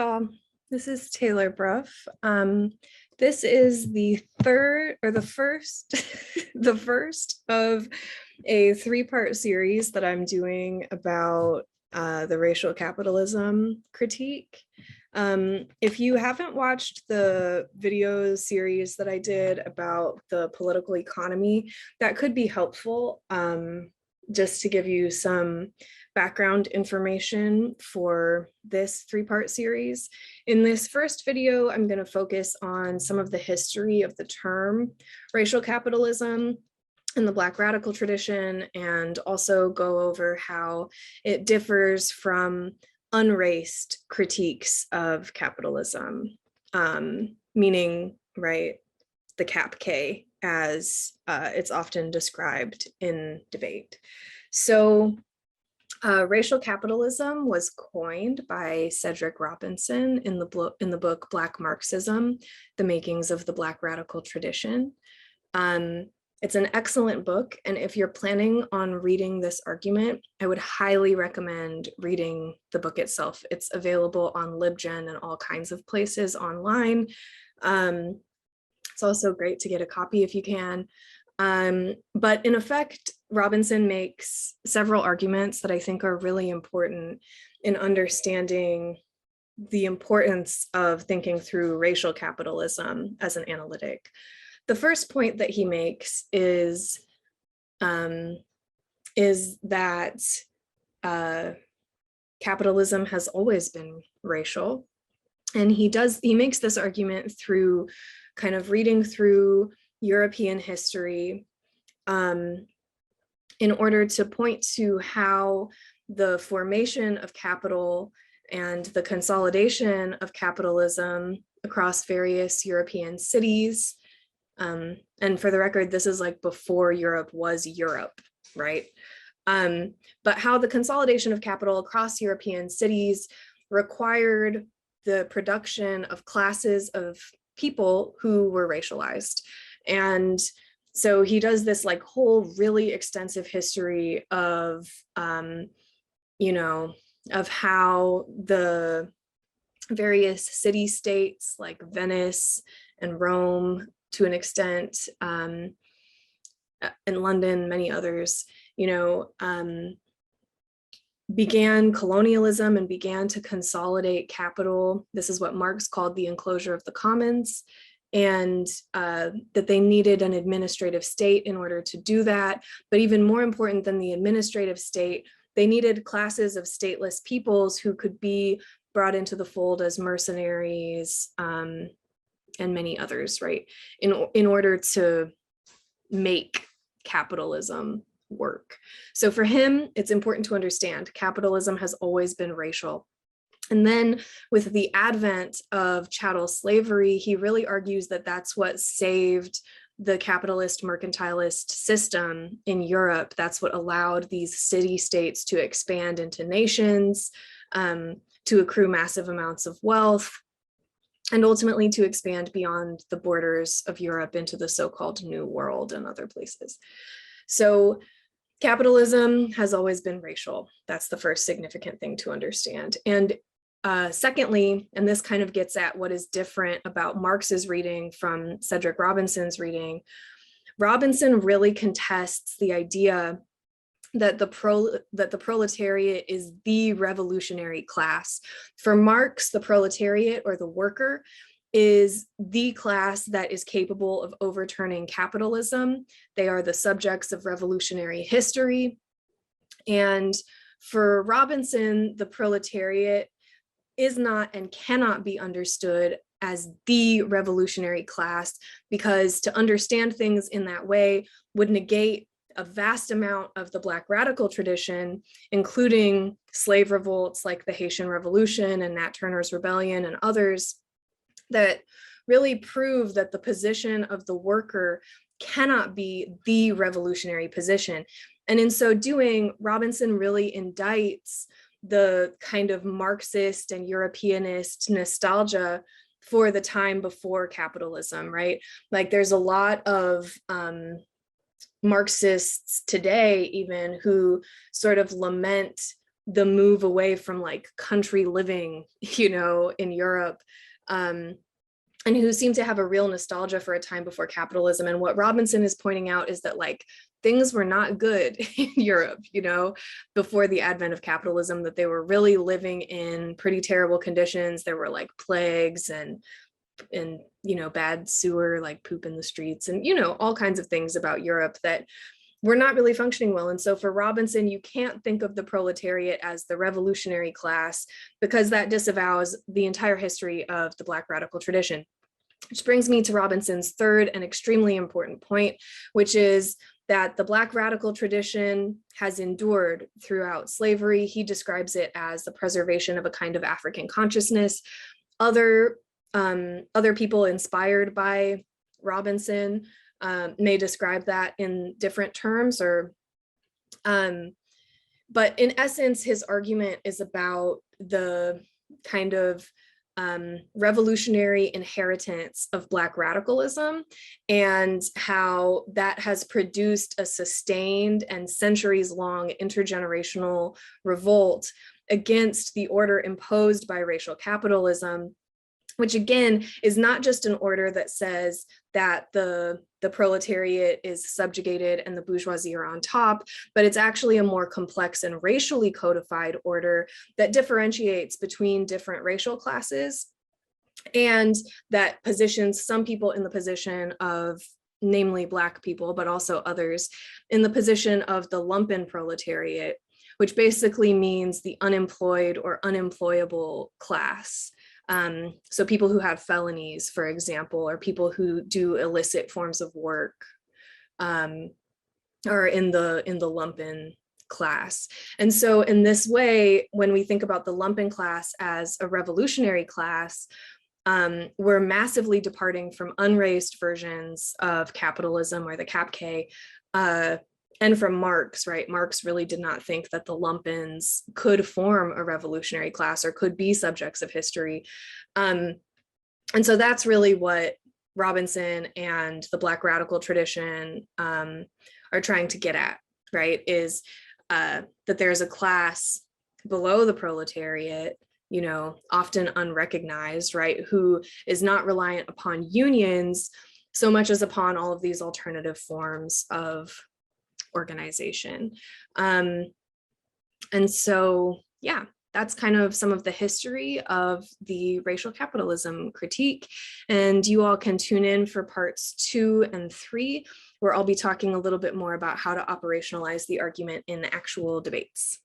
y'all. This is Taylor Brough. This is the third or the first, the first of a three-part series that I'm doing about the racial capitalism critique. If you haven't watched the video series that I did about the political economy, that could be helpful just to give you some background information for this three-part series. In this first video, I'm going to focus on some of the history of the term racial capitalism in the Black radical tradition, and also go over how it differs from unraced critiques of capitalism, meaning, right, the Cap K as it's often described in debate. So racial capitalism was coined by Cedric Robinson in the book Black Marxism, The Makings of the Black Radical Tradition. It's an excellent book, and if you're planning on reading this argument, I would highly recommend reading the book itself. It's available on LibGen and all kinds of places online. It's also great to get a copy if you can. But in effect, Robinson makes several arguments that I think are really important in understanding the importance of thinking through racial capitalism as an analytic. The first point that he makes is that capitalism has always been racial. And he makes this argument through kind of reading through European history in order to point to how the formation of capital and the consolidation of capitalism across various European cities, and for the record, this is like before Europe was Europe, right? But how the consolidation of capital across European cities required the production of classes of people who were racialized. And so he does this like whole really extensive history of, of how the various city-states like Venice and Rome, to an extent, in London, many others, began colonialism and began to consolidate capital. This is what Marx called the enclosure of the commons, and that they needed an administrative state in order to do that. But even more important than the administrative state, they needed classes of stateless peoples who could be brought into the fold as mercenaries, and many others, right? In order to make capitalism work. So for him, it's important to understand capitalism has always been racial. And then with the advent of chattel slavery, he really argues that that's what saved the capitalist mercantilist system in Europe. That's what allowed these city-states to expand into nations, to accrue massive amounts of wealth, and ultimately to expand beyond the borders of Europe into the so-called New World and other places. So capitalism has always been racial. That's the first significant thing to understand. And secondly, and this kind of gets at what is different about Marx's reading from Cedric Robinson's reading, Robinson really contests the idea that the proletariat is the revolutionary class. For Marx, the proletariat, or the worker, is the class that is capable of overturning capitalism. They are the subjects of revolutionary history. And for Robinson, the proletariat is not and cannot be understood as the revolutionary class, because to understand things in that way would negate a vast amount of the Black radical tradition, including slave revolts like the Haitian Revolution and Nat Turner's Rebellion and others, that really prove that the position of the worker cannot be the revolutionary position. And in so doing, Robinson really indicts the kind of Marxist and Europeanist nostalgia for the time before capitalism, right? Like there's a lot of Marxists today even who sort of lament the move away from like country living, in Europe, and who seem to have a real nostalgia for a time before capitalism. And what Robinson is pointing out is that like things were not good in Europe, before the advent of capitalism, that they were really living in pretty terrible conditions. There were like plagues and bad sewer, like poop in the streets, and all kinds of things about Europe that were not really functioning well. And so for Robinson, you can't think of the proletariat as the revolutionary class, because that disavows the entire history of the Black radical tradition. Which brings me to Robinson's third and extremely important point, which is that the Black radical tradition has endured throughout slavery. He describes it as the preservation of a kind of African consciousness. Other people inspired by Robinson may describe that in different terms, but in essence, his argument is about the kind of revolutionary inheritance of Black radicalism, and how that has produced a sustained and centuries-long intergenerational revolt against the order imposed by racial capitalism, which again is not just an order that says that the proletariat is subjugated and the bourgeoisie are on top, but it's actually a more complex and racially codified order that differentiates between different racial classes, and that positions some people in the position of, namely Black people, but also others, in the position of the lumpen proletariat, which basically means the unemployed or unemployable class. So people who have felonies, for example, or people who do illicit forms of work, are in the lumpen class. And so in this way, when we think about the lumpen class as a revolutionary class, we're massively departing from unraised versions of capitalism, or the Cap K, and from Marx, right? Marx really did not think that the lumpens could form a revolutionary class or could be subjects of history. And so that's really what Robinson and the Black radical tradition are trying to get at, right? Is that there's a class below the proletariat, often unrecognized, right? Who is not reliant upon unions so much as upon all of these alternative forms of organization. And so, yeah, that's kind of some of the history of the racial capitalism critique. And you all can tune in for parts 2 and 3, where I'll be talking a little bit more about how to operationalize the argument in actual debates.